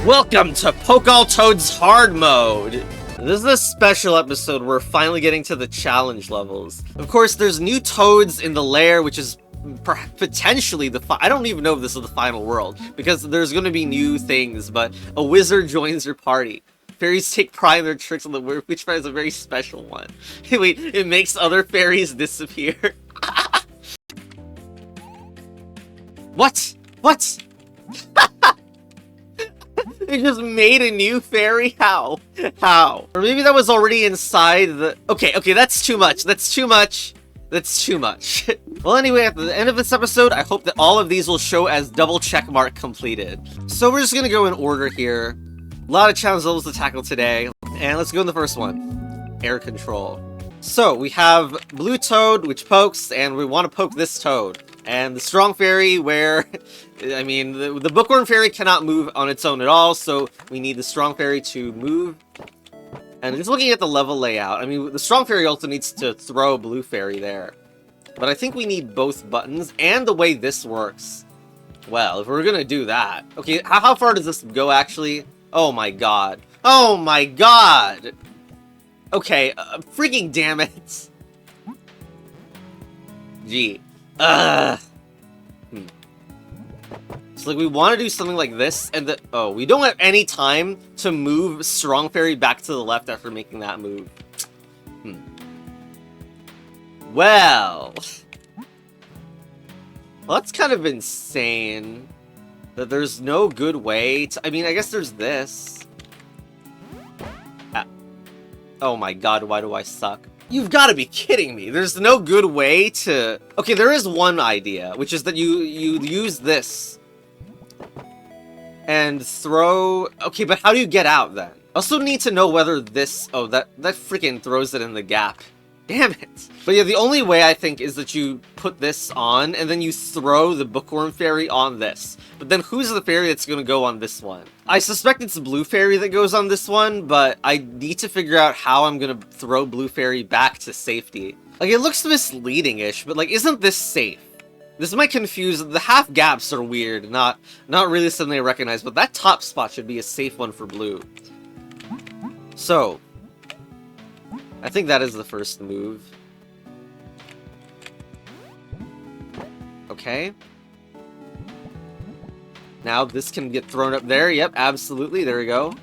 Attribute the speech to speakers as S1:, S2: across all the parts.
S1: Welcome to Poke All Toads Hard Mode! This is a special episode where we're finally getting to the challenge levels. Of course, there's new toads in the lair, which is potentially I don't even know if this is the final world, because there's going to be new things, but a wizard joins your party. Fairies take pride in their tricks on the world, which is a very special one. Wait, it makes other fairies disappear. What? What? They just made a new fairy? How? How? Or maybe that was already inside the... Okay, that's too much. That's too much. That's too much. Well, anyway, at the end of this episode, I hope that all of these will show as double checkmark completed. So we're just gonna go in order here. A lot of challenge levels to tackle today. And let's go in the first one. Air control. So, we have Blue Toad, which pokes, and we want to poke this toad. And the Strong Fairy, where... I mean, the Bookworm Fairy cannot move on its own at all, so we need the Strong Fairy to move. And just looking at the level layout, I mean, the Strong Fairy also needs to throw Blue Fairy there. But I think we need both buttons, and the way this works. Well, if we're gonna do that... Okay, how far does this go, actually? Oh my god. Oh my god! Okay, freaking damn it. Gee. So, like, we want to do something like this, and oh, we don't have any time to move Strong Fairy back to the left after making that move. Well, that's kind of insane that there's no good way to... I mean, I guess there's this. Oh my god, why do I suck? You've got to be kidding me. There's no good way to... Okay, there is one idea, which is that you use this and throw... Okay, but how do you get out then? I also need to know whether this... Oh, that freaking throws it in the gap. Damn it. But yeah, the only way I think is that you put this on and then you throw the Bookworm Fairy on this. But then who's the fairy that's going to go on this one? I suspect it's the Blue Fairy that goes on this one, but I need to figure out how I'm going to throw Blue Fairy back to safety. Like, it looks misleading-ish, but like, isn't this safe? This might confuse... The half gaps are weird, not really something I recognize, but that top spot should be a safe one for Blue. So, I think that is the first move. Okay. Now this can get thrown up there. Yep, absolutely. There we go.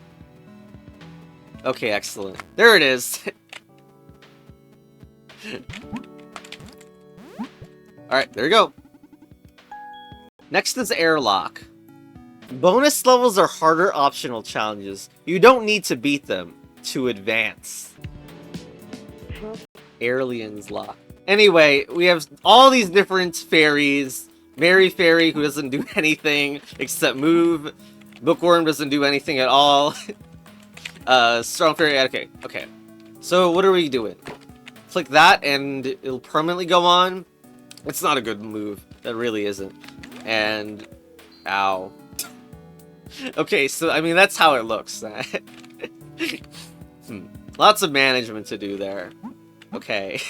S1: Okay, excellent. There it is. Alright, there we go. Next is airlock. Bonus levels are harder optional challenges. You don't need to beat them to advance. Aliens lock. Anyway, we have all these different fairies. Mary Fairy, who doesn't do anything except move. Bookworm doesn't do anything at all. Strong Fairy, okay. So what are we doing? Click that and it'll permanently go on. It's not a good move. That really isn't. And... Ow. Okay, so, I mean, that's how it looks. Lots of management to do there. Okay.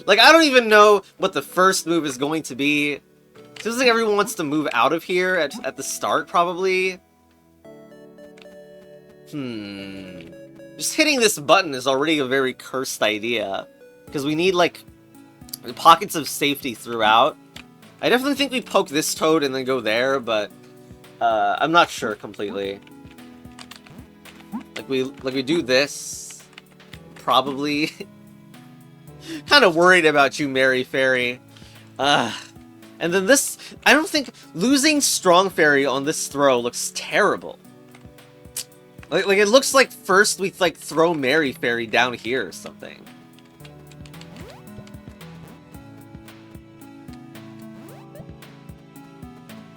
S1: Like, I don't even know what the first move is going to be. Seems like everyone wants to move out of here at the start, probably. Just hitting this button is already a very cursed idea. Because we need, like, pockets of safety throughout. I definitely think we poke this toad and then go there, but I'm not sure completely. Like we do this, probably. Kind of worried about you, Mary Fairy. And then this, I don't think losing Strong Fairy on this throw looks terrible. Like it looks like first we like throw Mary Fairy down here or something.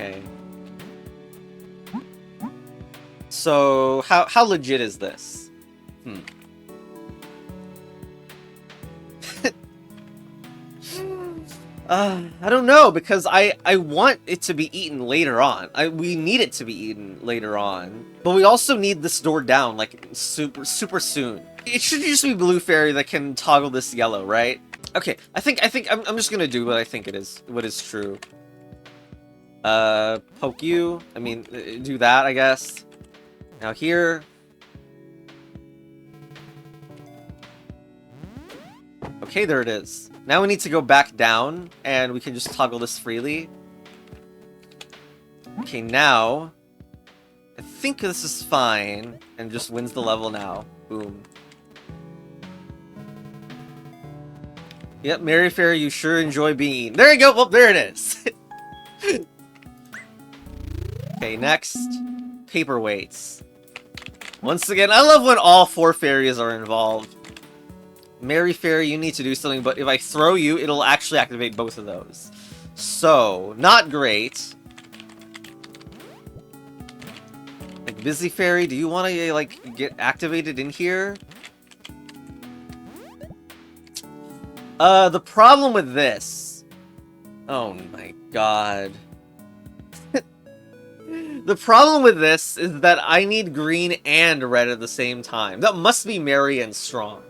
S1: Okay. So how legit is this? I don't know, because I want it to be eaten later on. We need it to be eaten later on. But we also need this door down, like, super soon. It should just be Blue Fairy that can toggle this yellow, right? Okay, I think I'm just gonna do what I think it is, what is true. Poke you. I mean, do that, I guess. Now here... Okay, there it is. Now we need to go back down, and we can just toggle this freely. Okay, now... I think this is fine, and just wins the level now. Boom. Yep, Mary Fairy, you sure enjoy being... There you go! Well, there it is! Okay, next. Paperweights. Once again, I love when all 4 fairies are involved. Mary Fairy, you need to do something, but if I throw you, it'll actually activate both of those. So, not great. Like, Busy Fairy, do you want to, like, get activated in here? The problem with this... Oh my god. The problem with this is that I need green and red at the same time. That must be Merry and Strong.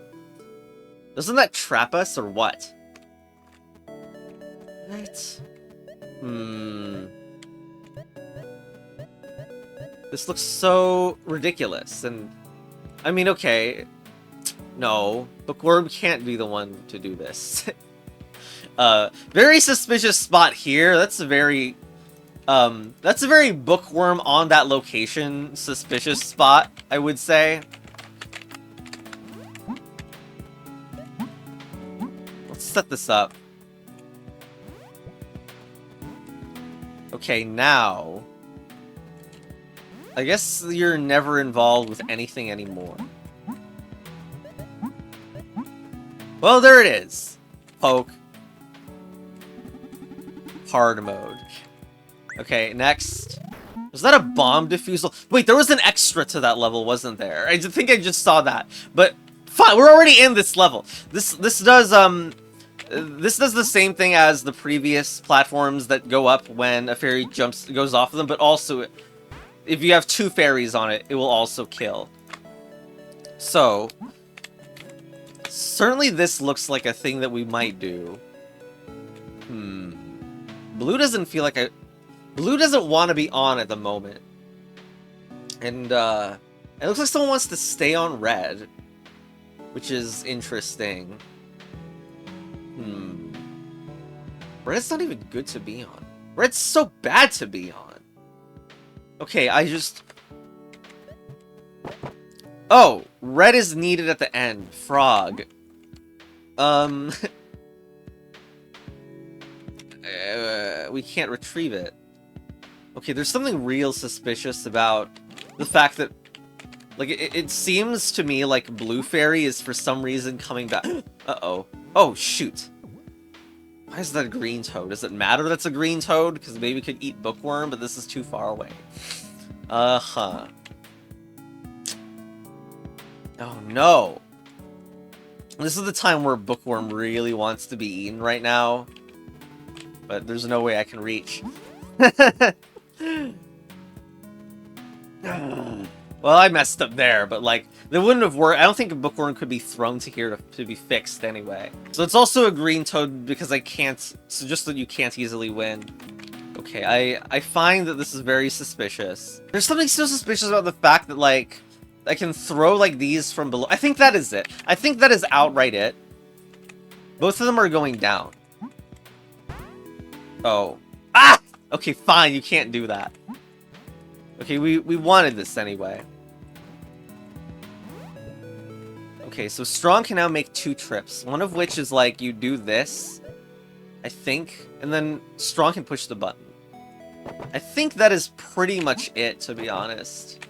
S1: Doesn't that trap us, or what? What? This looks so ridiculous, and... I mean, okay... No, Bookworm can't be the one to do this. Very suspicious spot here. That's a very Bookworm on that location suspicious spot, I would say. Let's set this up. Okay, now... I guess you're never involved with anything anymore. Well, there it is. Poke. Hard mode. Okay, next. Was that a bomb diffusal? Wait, there was an extra to that level, wasn't there? I think I just saw that. But fine, we're already in this level. This does the same thing as the previous platforms that go up when a fairy goes off of them, but also if you have 2 fairies on it, it will also kill. So, certainly this looks like a thing that we might do. Blue doesn't feel like Blue doesn't want to be on at the moment. And, it looks like someone wants to stay on red. Which is interesting. Red's not even good to be on. Red's so bad to be on. Okay, Oh! Red is needed at the end. Frog. We can't retrieve it. Okay, there's something real suspicious about the fact that... Like, it seems to me like Blue Fairy is for some reason coming back... Uh-oh. Oh, shoot. Why is that a green toad? Does it matter that it's a green toad? Because maybe it could eat Bookworm, but this is too far away. Uh-huh. Oh, no. This is the time where Bookworm really wants to be eaten right now. But there's no way I can reach. Well, I messed up there, but like, they wouldn't have worked. I don't think a Bookworm could be thrown to here to be fixed anyway. So it's also a green toad because I can't, so just that you can't easily win. Okay, I find that this is very suspicious. There's something so suspicious about the fact that, like, I can throw, like, these from below. I think that is it. I think that is outright it. Both of them are going down. Oh. Ah! Okay, fine, you can't do that. Okay, we wanted this anyway. Okay, so Strong can now make 2 trips. One of which is, like, you do this, I think, and then Strong can push the button. I think that is pretty much it, to be honest.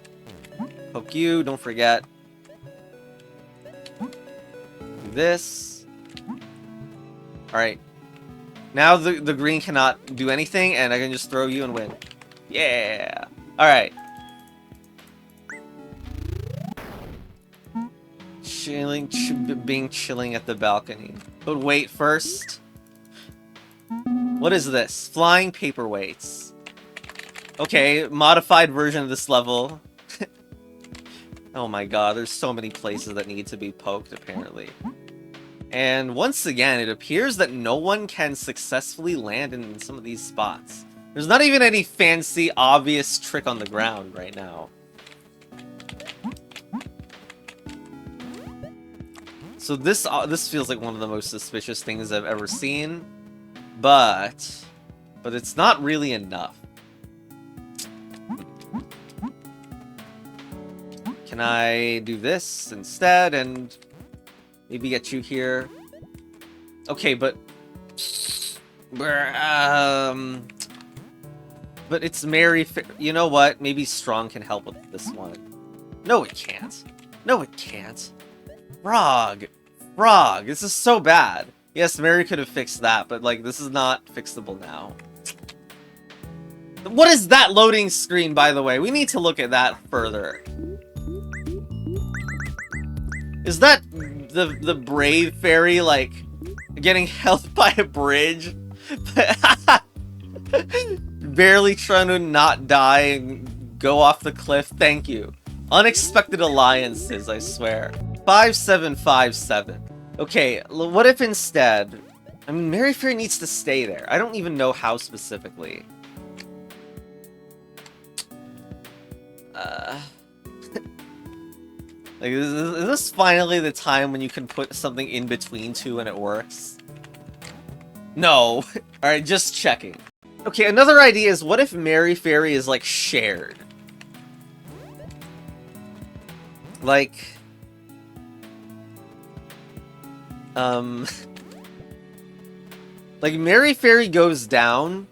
S1: Poke you, don't forget. Do this. Alright. Now the green cannot do anything, and I can just throw you and win. Yeah! Alright. Chilling at the balcony. But wait, first. What is this? Flying paperweights. Okay, modified version of this level. Oh my god, there's so many places that need to be poked, apparently. And once again, it appears that no one can successfully land in some of these spots. There's not even any fancy, obvious trick on the ground right now. So this feels like one of the most suspicious things I've ever seen, but it's not really enough. Can I do this instead and maybe get you here? Okay, but it's Mary. You know what? Maybe Strong can help with this one. No, it can't. No, it can't. Frog, this is so bad. Yes, Mary could have fixed that, but like this is not fixable now. What is that loading screen, by the way? We need to look at that further. Is that the brave fairy, like, getting held by a bridge? Barely trying to not die and go off the cliff? Thank you. Unexpected alliances, I swear. 5757. Okay, what if instead... I mean, Mary Fairy needs to stay there. I don't even know how specifically. Like, is this finally the time when you can put something in between two and it works? No. Alright, just checking. Okay, another idea is, what if Mary Fairy is, like, shared? Like... like, Mary Fairy goes down,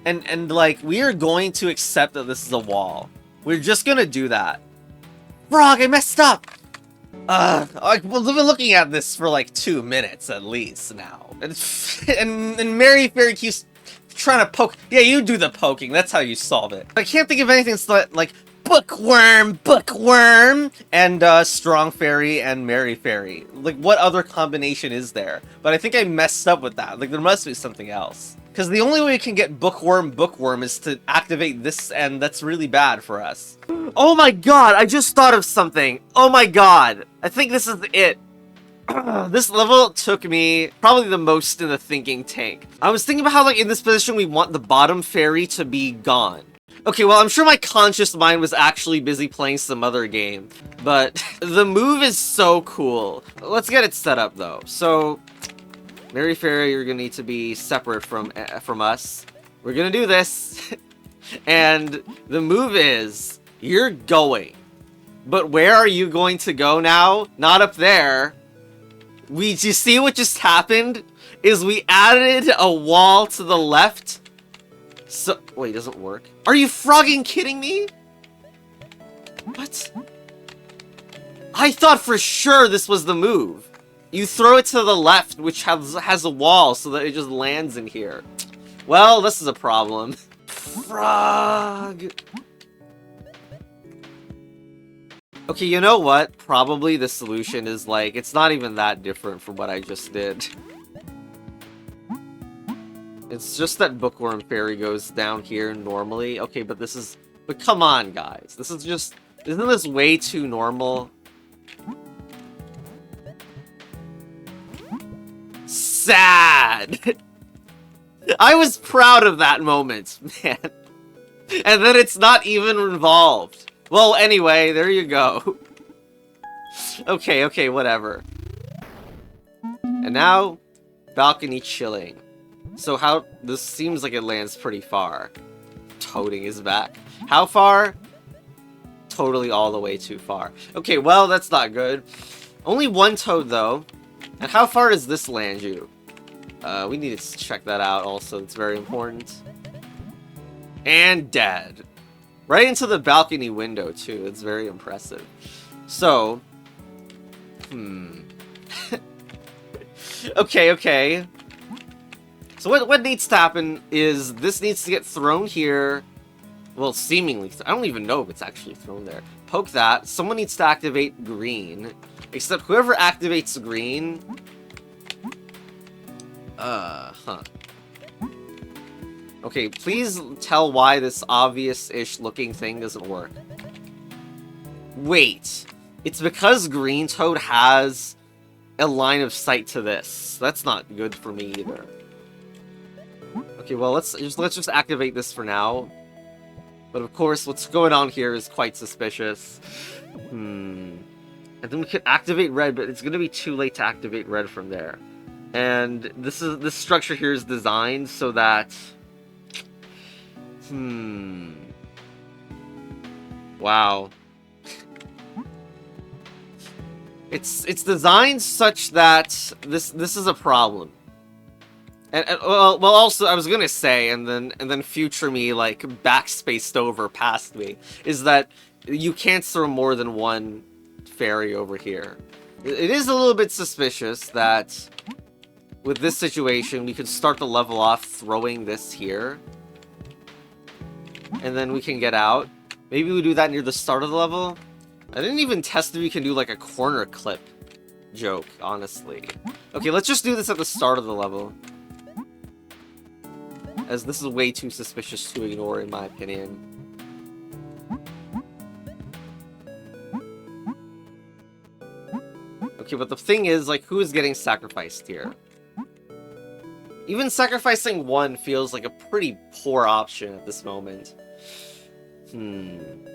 S1: and like, we are going to accept that this is a wall. We're just gonna do that. Frog, I messed up! We've been looking at this for like 2 minutes at least now. And Mary Fairy keeps trying to poke. Yeah, you do the poking, that's how you solve it. I can't think of anything like Bookworm, and Strong Fairy and Mary Fairy. Like, what other combination is there? But I think I messed up with that. Like, there must be something else. Because the only way we can get Bookworm is to activate this, and that's really bad for us. Oh my god, I just thought of something. Oh my god. I think this is it. This level took me probably the most in the thinking tank. I was thinking about how, like, in this position we want the bottom fairy to be gone. Okay, well, I'm sure my conscious mind was actually busy playing some other game, but the move is so cool. Let's get it set up, though. So, Mary Fairy, you're gonna need to be separate from us. We're gonna do this, and the move is, you're going. But where are you going to go now? Not up there. Do you see what just happened? Is we added a wall to the left. So, wait, it doesn't work. Are you frogging kidding me? What? I thought for sure this was the move. You throw it to the left, which has a wall, so that it just lands in here. Well, this is a problem. Frog. Okay, you know what? Probably the solution is, like, it's not even that different from what I just did. It's just that Bookworm Fairy goes down here normally. Okay, but this is... But come on, guys. This is just... Isn't this way too normal? Sad! I was proud of that moment, man. And then it's not even involved. Well, anyway, there you go. Okay, whatever. And now, balcony chilling. So how... This seems like it lands pretty far. Toading is back. How far? Totally all the way too far. Okay, well, that's not good. Only one toad, though. And how far does this land you? We need to check that out also. It's very important. And dead. Right into the balcony window, too. It's very impressive. So... Okay. So what needs to happen is this needs to get thrown here. Well, seemingly. I don't even know if it's actually thrown there. Poke that. Someone needs to activate green. Except whoever activates green... Okay, please tell why this obvious-ish looking thing doesn't work. Wait. It's because Green Toad has a line of sight to this. That's not good for me either. Okay, well, let's just activate this for now. But of course, what's going on here is quite suspicious. And then we could activate red, but it's gonna be too late to activate red from there. And this structure here is designed so that... Wow. It's designed such that this is a problem. And well, also I was gonna say, and then future me like backspaced over past me, is that you can't throw more than one fairy over here. It is a little bit suspicious that with this situation we could start the level off throwing this here, and then we can get out. Maybe we do that near the start of the level. I didn't even test if we can do like a corner clip joke, honestly. Okay, let's just do this at the start of the level, as this is way too suspicious to ignore, in my opinion. Okay, but the thing is, like, who is getting sacrificed here? Even sacrificing one feels like a pretty poor option at this moment. And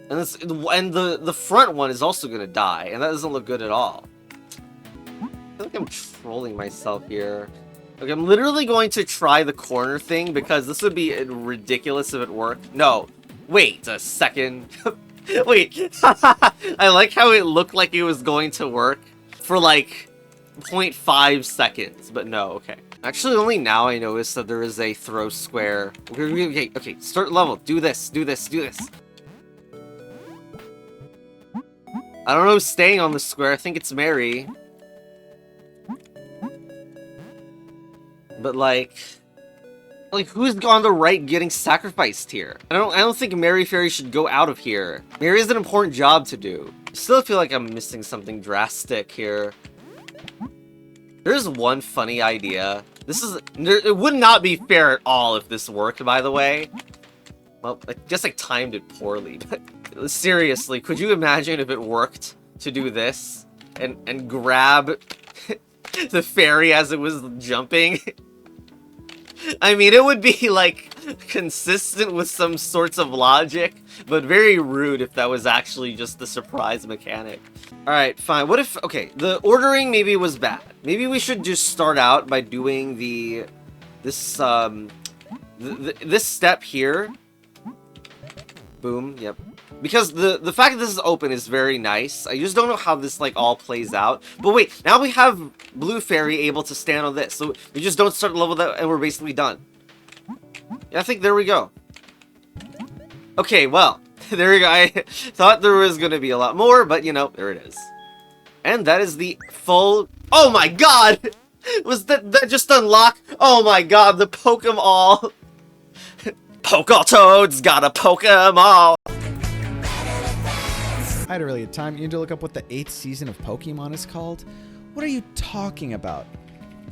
S1: the front one is also gonna die, and that doesn't look good at all. I feel like I'm trolling myself here. Okay, I'm literally going to try the corner thing because this would be ridiculous if it worked. No, wait a second. Wait, I like how it looked like it was going to work for like 0.5 seconds, but no, okay. Actually, only now I noticed that there is a throw square. Okay, start level. Do this. I don't know who's staying on the square. I think it's Mary. But like who's on the right getting sacrificed here? I don't think Mary Fairy should go out of here. Mary has an important job to do. I still feel like I'm missing something drastic here. There's one funny idea. It would not be fair at all if this worked, by the way. Well, I guess I timed it poorly, but seriously, could you imagine if it worked to do this and grab the fairy as it was jumping? I mean, it would be, like, consistent with some sorts of logic, but very rude if that was actually just the surprise mechanic. Alright, fine. What if... Okay, the ordering maybe was bad. Maybe we should just start out by doing this step here. Boom, yep. Because the fact that this is open is very nice. I just don't know how this, like, all plays out. But wait, now we have Blue Fairy able to stand on this. So we just don't start the level and we're basically done. Yeah, I think there we go. Okay, well, there we go. I thought there was going to be a lot more, but, you know, there it is. And that is the full... Oh my god! Was that just unlocked? Oh my god, the poke 'em all. Poke all toads, gotta poke 'em all.
S2: I had a really good time. You need to look up what the 8th season of Pokemon is called. What are you talking about?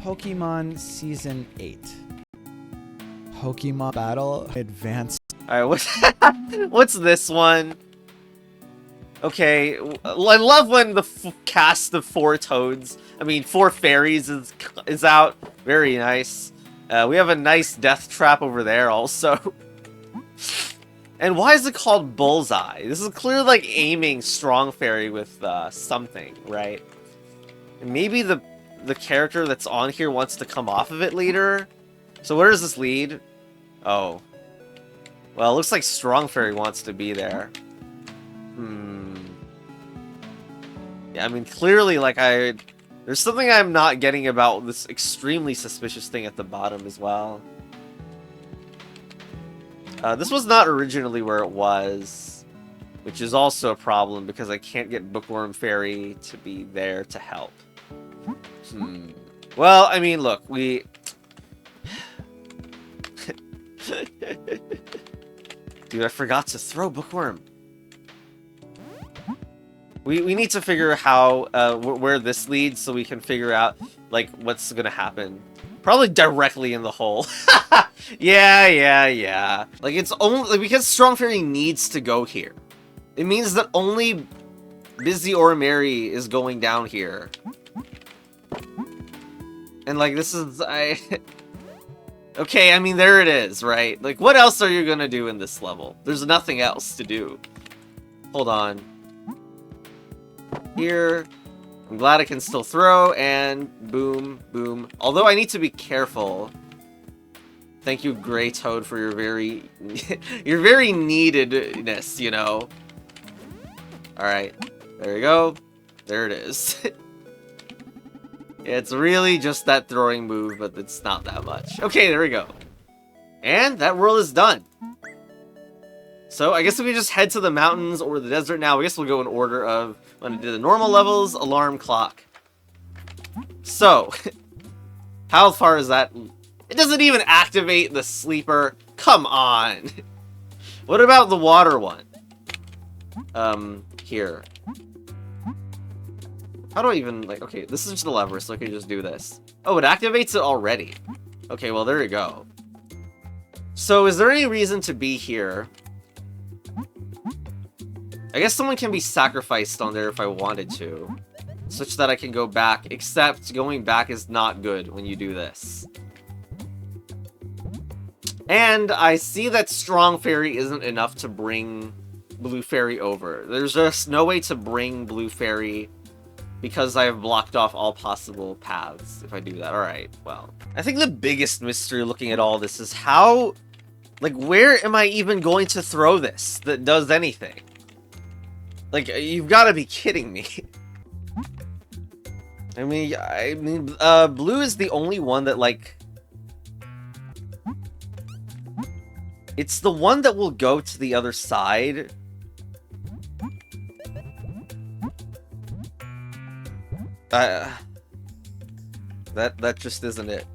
S2: Pokemon Season 8. Pokemon Battle Advanced.
S1: Alright, what's this one? Okay, I love when the cast of 4 toads, I mean 4 fairies is out. Very nice. We have a nice death trap over there also. And why is it called Bullseye? This is clearly like aiming strong fairy with something, right? And maybe the character that's on here wants to come off of it later. So where does this lead? Oh. Well, it looks like strong fairy wants to be there. Yeah, I mean, clearly, like, there's something I'm not getting about this extremely suspicious thing at the bottom as well. This was not originally where it was, which is also a problem because I can't get Bookworm Fairy to be there to help. Well, I mean, look, we... Dude, I forgot to throw Bookworm. We need to figure how, where this leads so we can figure out, like, what's gonna happen. Probably directly in the hole. Yeah. Like, it's only... Like, because Strong Fairy needs to go here. It means that only Busy or Mary is going down here. And, like, this is... Okay, I mean, there it is, right? Like, what else are you gonna do in this level? There's nothing else to do. Hold on. Here. I'm glad I can still throw, and boom, boom. Although I need to be careful. Thank you, Grey Toad, for your very neededness, you know? Alright. There you go. There it is. It's really just that throwing move, but it's not that much. Okay, there we go. And that world is done. So I guess if we just head to the mountains or the desert now, I guess we'll go in order of when I did the normal levels, alarm clock. So, how far is that? It doesn't even activate the sleeper. Come on. What about the water one? Here. How do I even, like, okay, this is just a lever, so I can just do this. Oh, it activates it already. Okay, well, there you go. So, is there any reason to be here? I guess someone can be sacrificed on there if I wanted to. Such that I can go back, except going back is not good when you do this. And I see that Strong Fairy isn't enough to bring Blue Fairy over. There's just no way to bring Blue Fairy because I have blocked off all possible paths if I do that. Alright, well. I think the biggest mystery looking at all this is how... Like, where am I even going to throw this that does anything? Like, you've got to be kidding me. I mean, blue is the only one that, like... It's the one that will go to the other side. That just isn't it.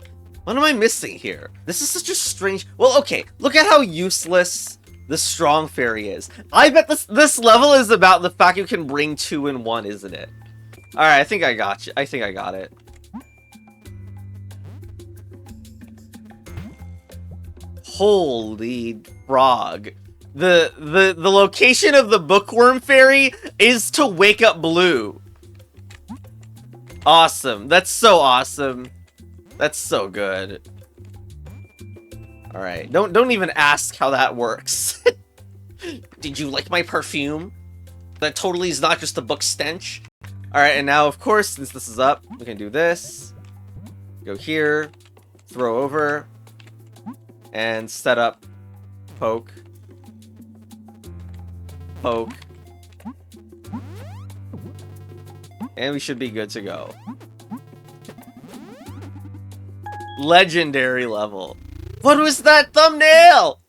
S1: What am I missing here? This is such a strange... Well, okay, look at how useless the Strong Fairy is. I bet this level is about the fact you can bring 2 in 1, isn't it? Alright, I think I got you. I think I got it. Holy frog. The location of the Bookworm Fairy is to wake up Blue. Awesome. That's so awesome. That's so good. Alright, don't even ask how that works. Did you like my perfume? That totally is not just a book stench. Alright, and now, of course, since this is up, we can do this. Go here. Throw over. And set up. Poke. Poke. And we should be good to go. Legendary level. What was that thumbnail?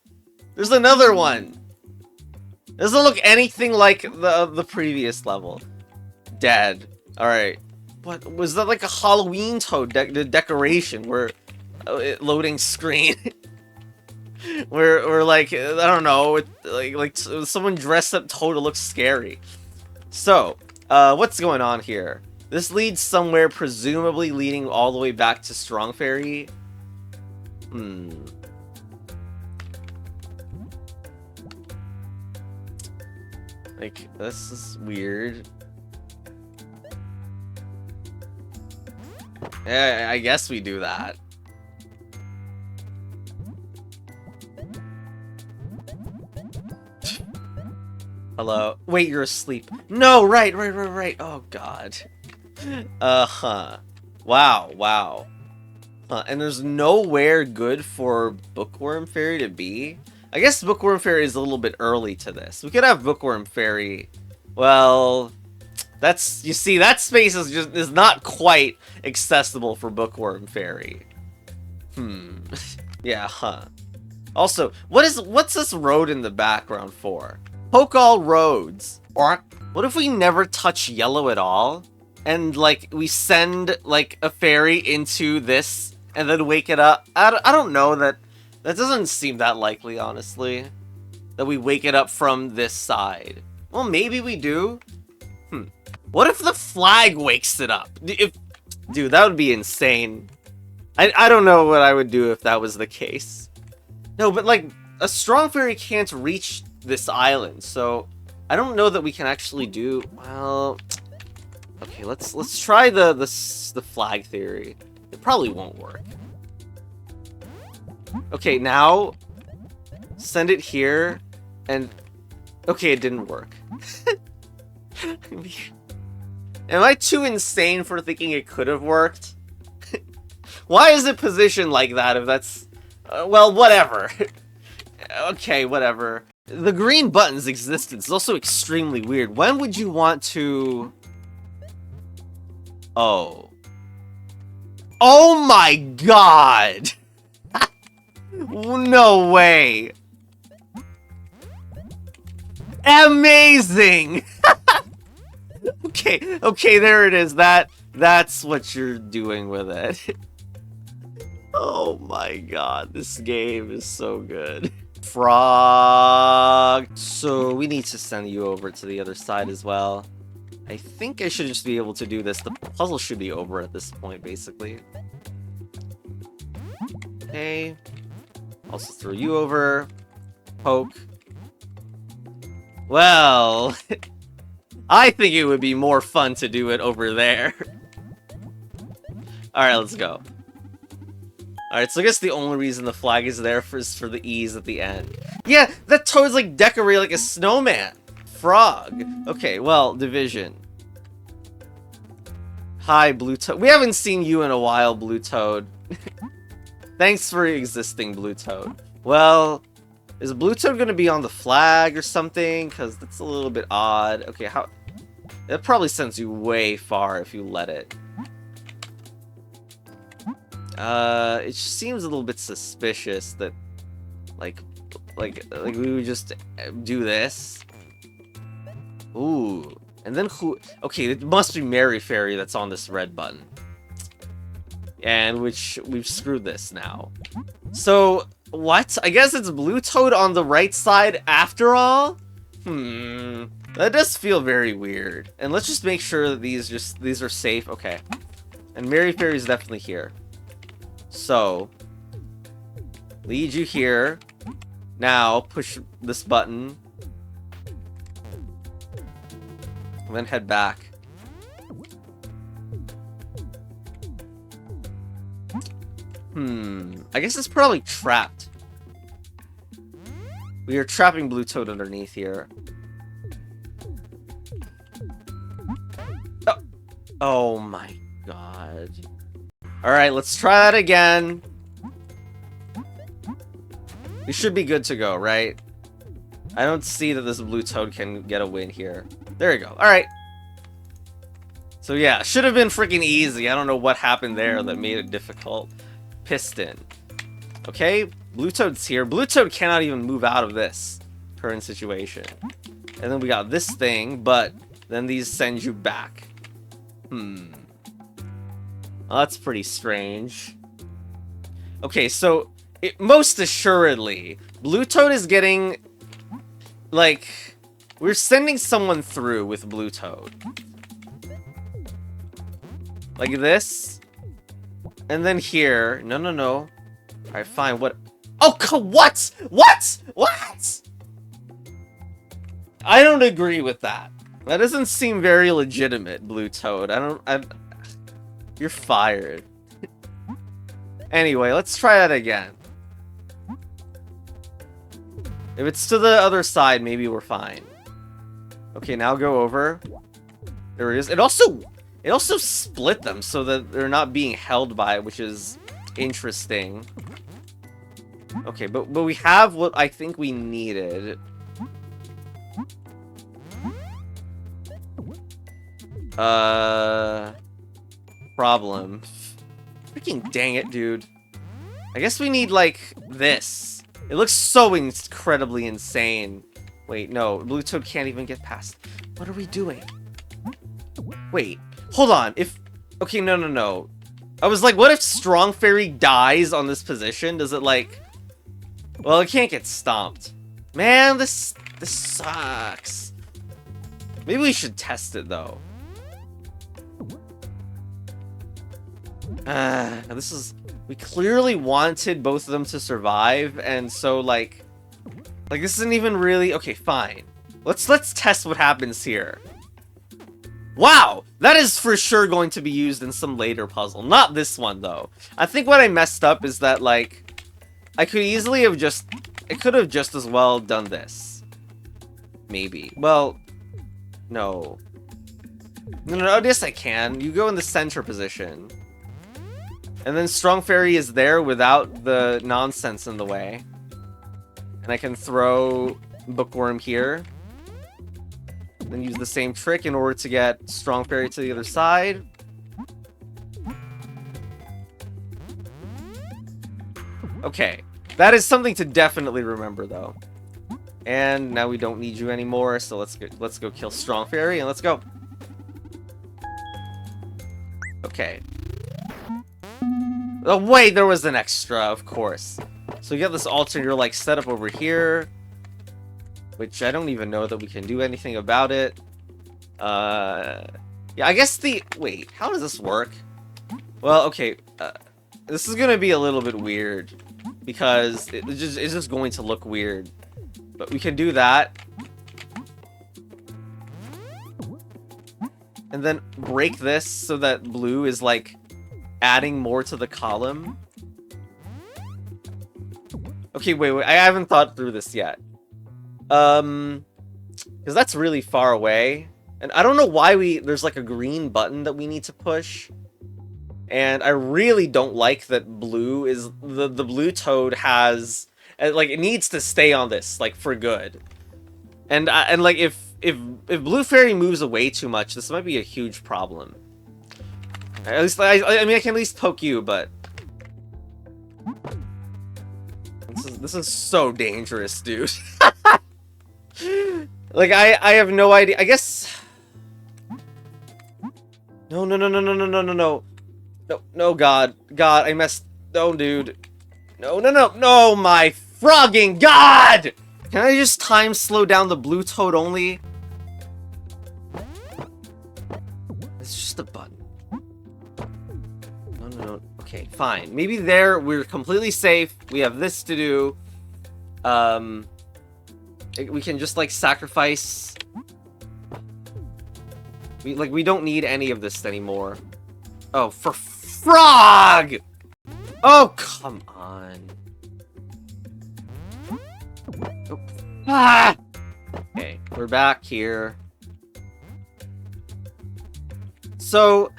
S1: There's another one. Doesn't look anything like the previous level. Dead. Alright. What was that, like a Halloween Toad decoration where loading screen? where like I don't know, like someone dressed up Toad to look scary. So, what's going on here? This leads somewhere, presumably leading all the way back to Strong Fairy. Like, this is weird. Yeah, I guess we do that. Hello? Wait, you're asleep. No, right. Oh, God. Wow. And there's nowhere good for Bookworm Fairy to be? I guess Bookworm Fairy is a little bit early to this. We could have Bookworm Fairy. Well, that's... You see, that space is not quite accessible for Bookworm Fairy. Yeah, Also, what's this road in the background for? Poke all roads. Or what if we never touch yellow at all? And, like, we send, like, a fairy into this and then wake it up? I don't know. That doesn't seem that likely, honestly. That we wake it up from this side. Well, maybe we do. What if the flag wakes it up? Dude, that would be insane. I don't know what I would do if that was the case. No, but, like, a Strong Fairy can't reach this island, so I don't know that we can actually do... Well... Okay, let's try the flag theory. It probably won't work. Okay, now send it here, and okay, it didn't work. Am I too insane for thinking it could have worked? Why is it positioned like that if that's... well, whatever. Okay, whatever. The green button's existence is also extremely weird. When would you want to... Oh. Oh my god! No way! Amazing! Okay, there it is. That's what you're doing with it. Oh my god, this game is so good. Frog! So we need to send you over to the other side as well. I think I should just be able to do this. The puzzle should be over at this point, basically. Okay. Also throw you over. Poke. Well... I think it would be more fun to do it over there. Alright, let's go. Alright, so I guess the only reason the flag is there is for the E's at the end. Yeah, that toad's like decorated like a snowman. Frog. Okay, well, division. Hi, Blue Toad. We haven't seen you in a while, Blue Toad. Thanks for existing, Blue Toad. Well... Is Blue Toad gonna be on the flag or something? Because that's a little bit odd. Okay, how... It probably sends you way far if you let it. It just seems a little bit suspicious that... Like we would just do this. Ooh. And then who... Okay, it must be Mary Fairy that's on this red button. And which... We've screwed this now. So... What? I guess it's Blue Toad on the right side after all? That does feel very weird. And let's just make sure that these are safe. Okay. And Mary Fairy's definitely here. So, lead you here. Now, push this button. And then head back. I guess it's probably trapped. We are trapping Blue Toad underneath here. Oh, oh my god. Alright, let's try that again. We should be good to go, right? I don't see that this Blue Toad can get a win here. There we go. Alright. So yeah, should have been freaking easy. I don't know what happened there that made it difficult. Piston. Okay, Blue Toad's here. Blue Toad cannot even move out of this current situation. And then we got this thing, but then these send you back. Well, that's pretty strange. Okay, so most assuredly, Blue Toad is getting... Like, we're sending someone through with Blue Toad. Like this. And then here. No. Alright, fine. What? Oh, what? What? I don't agree with that. That doesn't seem very legitimate, Blue Toad. You're fired. Anyway, let's try that again. If it's to the other side, maybe we're fine. Okay, now go over. There it is. It also split them so that they're not being held by it, which is interesting. Okay, but we have what I think we needed. Problem. Freaking dang it, dude. I guess we need, like, this. It looks so incredibly insane. Wait, no. Blue Toad can't even get past. What are we doing? Wait. Hold on. Okay, no. I was like, what if Strong Fairy dies on this position? Does it, like... Well, it can't get stomped. Man, this sucks. Maybe we should test it, though. This is... We clearly wanted both of them to survive, and so, like, this isn't even really... Okay, fine. Let's test what happens here. Wow! That is for sure going to be used in some later puzzle. Not this one, though. I think what I messed up is that, like... I could easily have just... I could have just as well done this. Maybe. Well, no. No, yes I can. You go in the center position. And then Strong Fairy is there without the nonsense in the way. And I can throw Bookworm here. Then use the same trick in order to get Strong Fairy to the other side. Okay. That is something to definitely remember, though. And now we don't need you anymore, so let's go kill Strong Fairy, and let's go. Okay. Oh, wait, there was an extra, of course. So we got this alternator, like, set up over here. Which I don't even know that we can do anything about it. Yeah, I guess wait, how does this work? Well, okay, this is gonna be a little bit weird. Because it's just going to look weird. But we can do that. And then break this so that blue is, like, adding more to the column. Okay, wait, I haven't thought through this yet. Because that's really far away. And I don't know why there's, like, a green button that we need to push. And I really don't like that blue is... The blue toad has... Like, it needs to stay on this, like, for good. And like, if Blue Fairy moves away too much, this might be a huge problem. At least, I mean, I can at least poke you, but... This is so dangerous, dude. Like, I have no idea. I guess... No. No, God, I messed... No, dude. No, my frogging God! Can I just time slow down the blue toad only? It's just a button. No. Okay, fine. Maybe there we're completely safe. We have this to do. We can just, like, sacrifice... We don't need any of this anymore. Oh, for frog! Oh, come on. Oh. Ah! Okay, we're back here. So,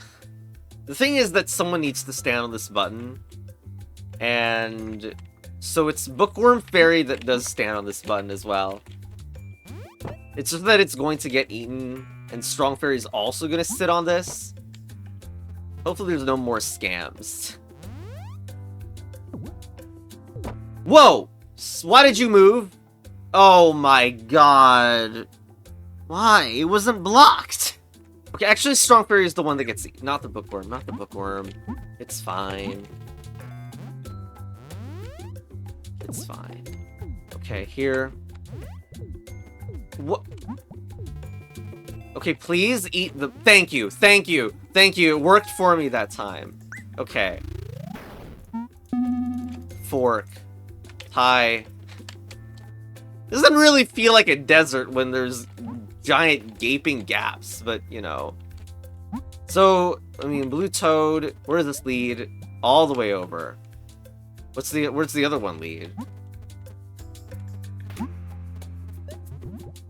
S1: the thing is that someone needs to stand on this button. And so it's Bookworm Fairy that does stand on this button as well. It's just that it's going to get eaten, and Strong Fairy is also going to sit on this. Hopefully there's no more scams. Whoa! Why did you move? Oh my God. Why? It wasn't blocked. Okay, actually Strong Fairy is the one that gets eaten. Not the Bookworm. It's fine. It's fine. Okay, here. What? Okay, please eat the... Thank you. It worked for me that time. Okay. Fork. Tie. Doesn't really feel like a desert when there's giant gaping gaps, but, you know. So, I mean, Blue Toad, where does this lead? All the way over. Where's the other one lead?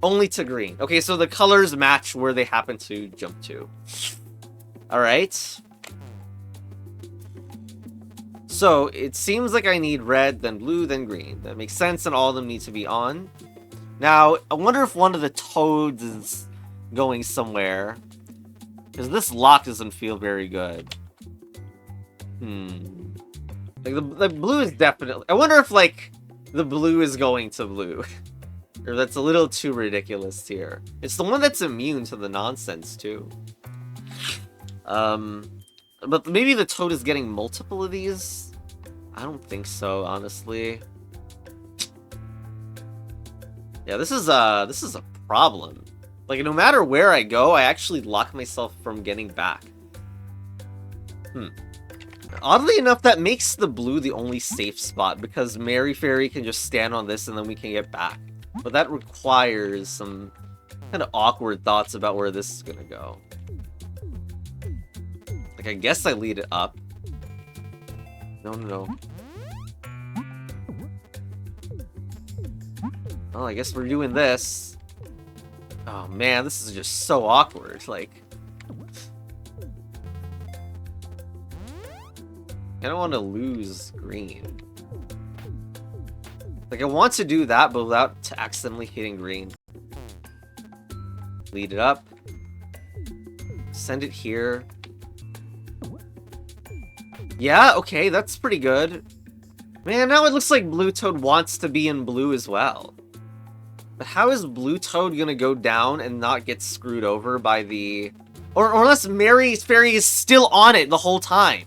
S1: Only to green. Okay, so the colors match where they happen to jump to. Alright. So, it seems like I need red, then blue, then green. That makes sense, and all of them need to be on. Now, I wonder if one of the toads is going somewhere. Because this lock doesn't feel very good. Like, the blue is definitely... I wonder if, like, the blue is going to blue. Or that's a little too ridiculous here. It's the one that's immune to the nonsense, too. But maybe the toad is getting multiple of these? I don't think so, honestly. Yeah, this is a problem. Like, no matter where I go, I actually lock myself from getting back. Oddly enough, that makes the blue the only safe spot, because Mary Fairy can just stand on this and then we can get back. But that requires some kind of awkward thoughts about where this is gonna go. Like, I guess I lead it up. No. Well, I guess we're doing this. Oh man, this is just so awkward. Like, I don't want to lose green. Like, I want to do that, but without accidentally hitting green. Lead it up. Send it here. Yeah, okay, that's pretty good. Man, now it looks like Blue Toad wants to be in blue as well. But how is Blue Toad gonna go down and not get screwed over by the... Or unless Mary Fairy is still on it the whole time.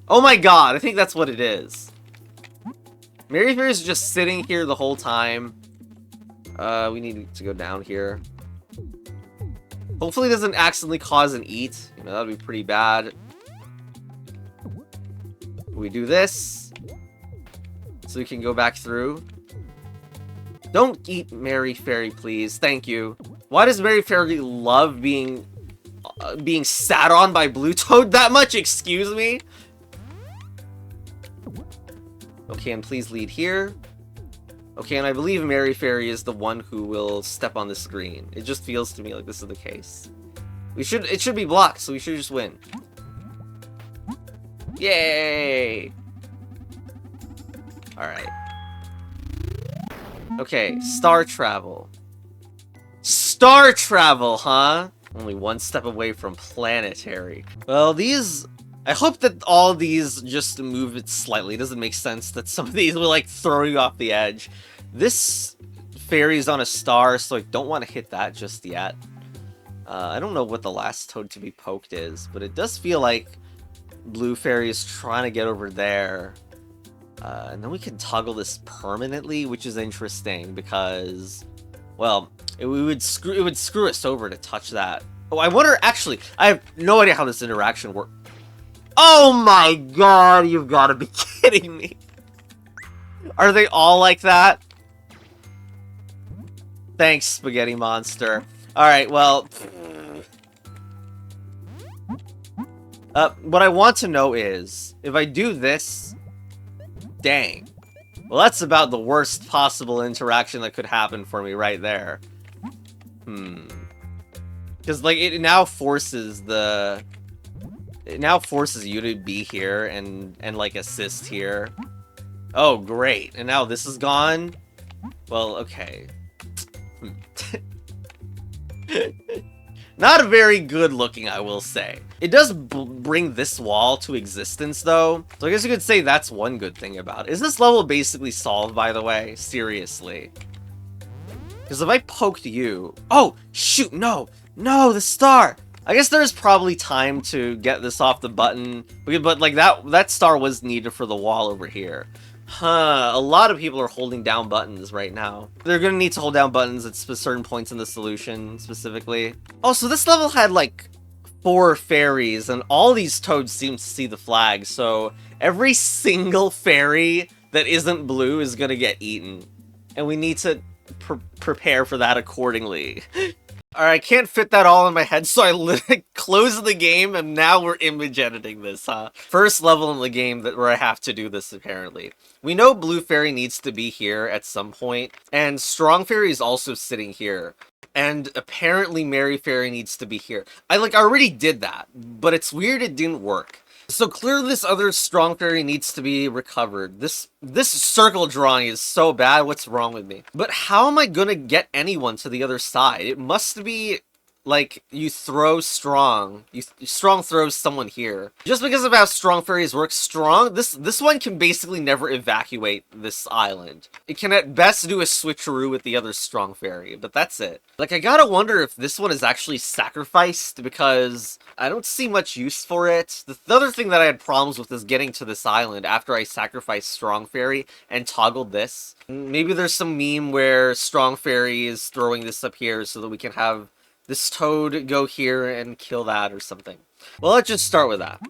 S1: Oh my god, I think that's what it is. Mary Fairy is just sitting here the whole time. We need to go down here. Hopefully it doesn't accidentally cause an eat. You know, that'd be pretty bad. We do this. So we can go back through. Don't eat Mary Fairy, please. Thank you. Why does Mary Fairy love being sat on by Blue Toad that much? Excuse me? Okay, and please lead here. Okay, and I believe Mary Fairy is the one who will step on the screen. It just feels to me like this is the case. It should be blocked, so we should just win. Yay! Alright. Okay, star travel. Star travel, huh? Only one step away from planetary. Well, these... I hope that all these just move it slightly. It doesn't make sense that some of these will, like, throw you off the edge. This fairy's on a star, so I don't want to hit that just yet. I don't know what the last toad to be poked is, but it does feel like Blue Fairy is trying to get over there. And then we can toggle this permanently, which is interesting because, well, it would screw us over to touch that. Oh, I wonder, actually, I have no idea how this interaction works. Oh my god, you've got to be kidding me. Are they all like that? Thanks, Spaghetti Monster. Alright, well... what I want to know is, if I do this... Dang. Well, that's about the worst possible interaction that could happen for me right there. Because, like, it now forces the... It now forces you to be here and like, assist here. Oh, great. And now this is gone? Well, okay. Not very good looking, I will say. It does bring this wall to existence, though. So I guess you could say that's one good thing about it. Is this level basically solved, by the way? Seriously. Because if I poked you... Oh, shoot, no! No, the star! I guess there's probably time to get this off the button, but like that star was needed for the wall over here. Huh, a lot of people are holding down buttons right now. They're gonna need to hold down buttons at certain points in the solution, specifically. Oh, so this level had like 4 fairies, and all these toads seem to see the flag, so every single fairy that isn't blue is gonna get eaten. And we need to prepare for that accordingly. Alright, I can't fit that all in my head, so I literally closed the game, and now we're image editing this, huh? First level in the game where I have to do this, apparently. We know Blue Fairy needs to be here at some point, and Strong Fairy is also sitting here. And apparently Mary Fairy needs to be here. I already did that, but it's weird it didn't work. So clearly this other Strong Fairy needs to be recovered. This circle drawing is so bad, what's wrong with me? But how am I gonna get anyone to the other side? It must be, like, you throw Strong. Strong throws someone here. Just because of how Strong Fairies work, Strong, this one can basically never evacuate this island. It can at best do a switcheroo with the other Strong Fairy, but that's it. Like, I gotta wonder if this one is actually sacrificed, because I don't see much use for it. The other thing that I had problems with is getting to this island after I sacrificed Strong Fairy and toggled this. Maybe there's some meme where Strong Fairy is throwing this up here so that we can have this toad go here and kill that or something. Well, let's just start with that.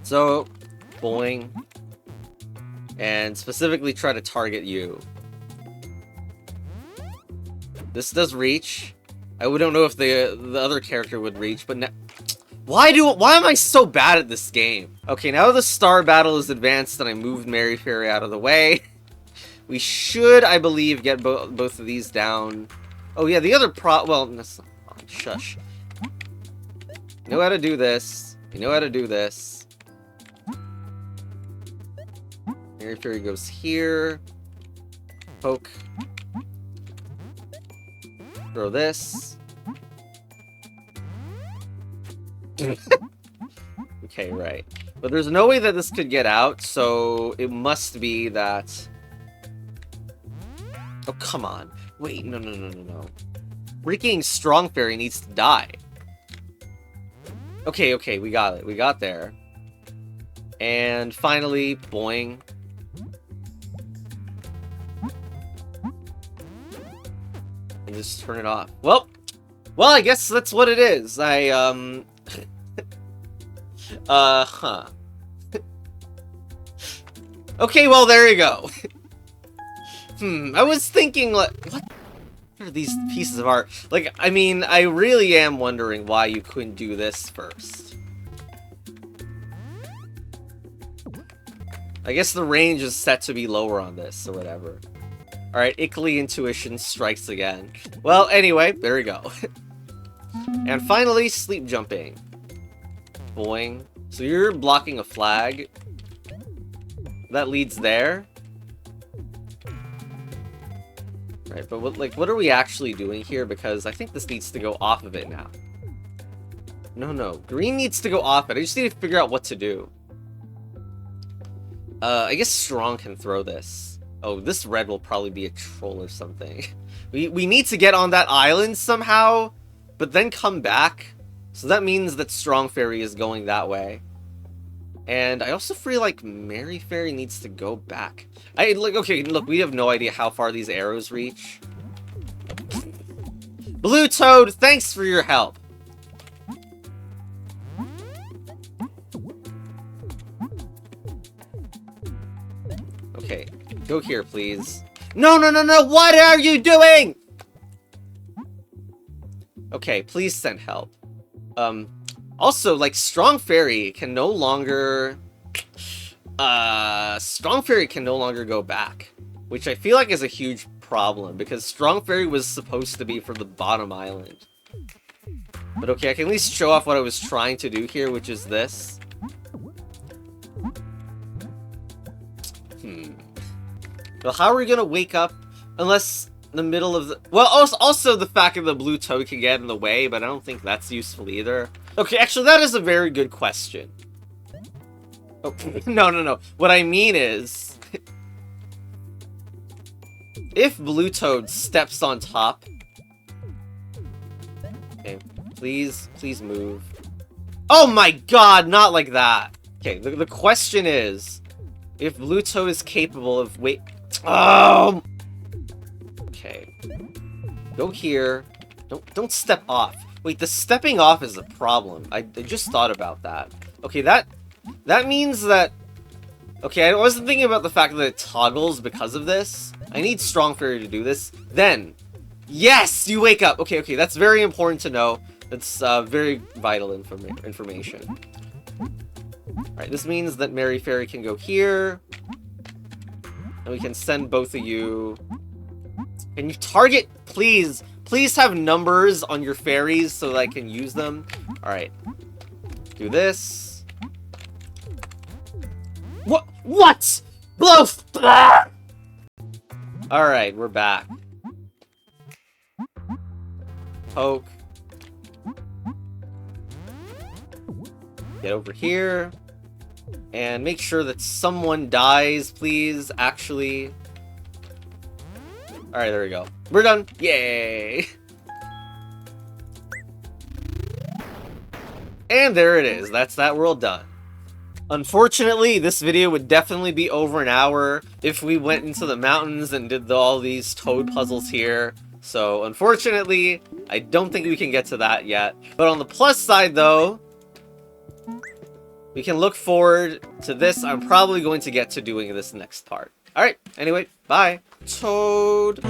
S1: So, boing. And specifically try to target you. This does reach. I don't know if the other character would reach, but why am I so bad at this game? Okay, now the star battle is advanced and I moved Mary Fairy out of the way. We should, I believe, get both of these down. Oh yeah, the other well, that's not, oh, shush. You know how to do this. You know how to do this. Mary Fairy goes here. Poke. Throw this. Okay, right. But there's no way that this could get out, so it must be that... Oh, come on. Wait, no. Freaking Strong Fairy needs to die. Okay, we got it. We got there. And finally, boing. And just turn it off. Well, I guess that's what it is. Okay, well, there you go. I was thinking, like, what are these pieces of art? Like, I mean, I really am wondering why you couldn't do this first. I guess the range is set to be lower on this, or whatever. Alright, Ickley Intuition strikes again. Well, anyway, there we go. And finally, sleep jumping. Boing. So you're blocking a flag. That leads there. Right, but what are we actually doing here? Because I think this needs to go off of it now. No. Green needs to go off it. I just need to figure out what to do. I guess Strong can throw this. Oh, this red will probably be a troll or something. We need to get on that island somehow, but then come back. So that means that Strong Fairy is going that way. And I also feel like Mary Fairy needs to go back. Okay, look, we have no idea how far these arrows reach. Blue Toad, thanks for your help. Okay, go here, please. No, what are you doing? Okay, please send help. Also, like, Strong Fairy can no longer... Strong Fairy can no longer go back. Which I feel like is a huge problem, because Strong Fairy was supposed to be from the bottom island. But okay, I can at least show off what I was trying to do here, which is this. Well, how are we gonna wake up unless in the middle of the... Well, also the fact that the blue toad can get in the way, but I don't think that's useful either. Okay, actually, that is a very good question. Oh, no. What I mean is... if Blue Toad steps on top... Okay, please move. Oh my god, not like that! Okay, the question is... if Blue Toad is capable of... Wait... Oh! Okay. Go here. Don't step off. Wait, the stepping off is a problem. I just thought about that. Okay, that means that... Okay, I wasn't thinking about the fact that it toggles because of this. I need Strong Fairy to do this. Then, yes, you wake up. Okay, that's very important to know. That's very vital information. Alright, this means that Mary Fairy can go here. And we can send both of you... Can you target, please? Please have numbers on your fairies so that I can use them. Alright. Do this. What? Blow! Alright, we're back. Poke. Get over here. And make sure that someone dies, please, actually. Alright, there we go. We're done. Yay! And there it is. That's that world done. Unfortunately, this video would definitely be over an hour if we went into the mountains and did all these toad puzzles here. So, unfortunately, I don't think we can get to that yet. But on the plus side, though, we can look forward to this. I'm probably going to get to doing this next part. Alright, anyway, bye. Toad.